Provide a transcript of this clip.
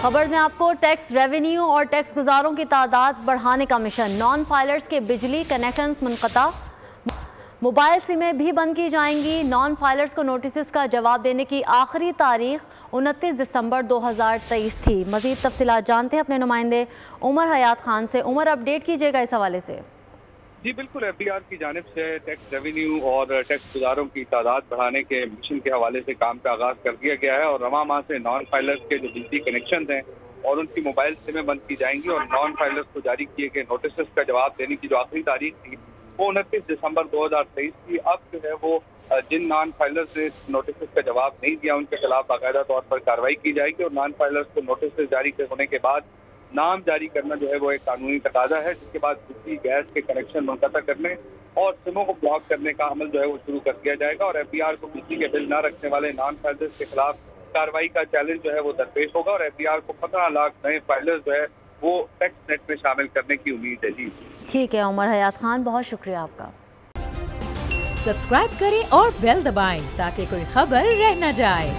خبر میں آپ کو ٹیکس ریونیو اور ٹیکس گزاروں کی تعداد بڑھانے کا مشن۔ نان فائلرز کے بجلی کنیکشنز منقطع، موبائل سمیں بھی بند کی جائیں گی۔ نان فائلرز کو نوٹسز کا جواب دینے کی آخری تاریخ 29 دسمبر 2023 تھی۔ مزید تفصیلات جانتے ہیں اپنے نمائندے عمر حیات خان سے۔ عمر، اپڈیٹ کیجیے گا اس حوالے سے۔ جی بالکل، ایف ڈی آر کی جانب سے ٹیکس ریونیو اور ٹیکس گزاروں کی تعداد بڑھانے کے مشن کے حوالے سے کام کا آغاز کر دیا گیا ہے، اور رواں ماہ سے نان فائلرز کے جو بجلی کنیکشنز ہیں اور ان کی موبائل سمیں بند کی جائیں گی، اور نان فائلرز کو جاری کیے گئے نوٹسز کا جواب دینے کی جو آخری تاریخ تھی وہ 29 دسمبر 2023 تھی۔ اب جو ہے وہ جن نان فائلرز نے نوٹسز کا جواب نہیں دیا ان کے خلاف باقاعدہ طور پر کارروائی کی جائے گی، اور نان فائلرز کو نوٹسز جاری ہونے کے بعد نام جاری کرنا جو ہے وہ ایک قانونی تقاضا ہے، جس کے بعد بجلی گیس کے کنیکشن منقطع کرنے اور سموں کو بلاک کرنے کا عمل جو ہے وہ شروع کر دیا جائے گا، اور ایف ڈی آر کو بجلی کے بل نہ رکھنے والے نان فائلرز کے خلاف کارروائی کا چیلنج جو ہے وہ درپیش ہوگا، اور ایف ڈی آر کو 15 لاکھ نئے فائلرز جو ہے وہ ٹیکس نیٹ میں شامل کرنے کی امید ہے۔ جی ٹھیک ہے عمر حیات خان، بہت شکریہ آپ کا۔ سبسکرائب کریں اور بیل دبائیں تاکہ کوئی خبر رہ نہ جائے۔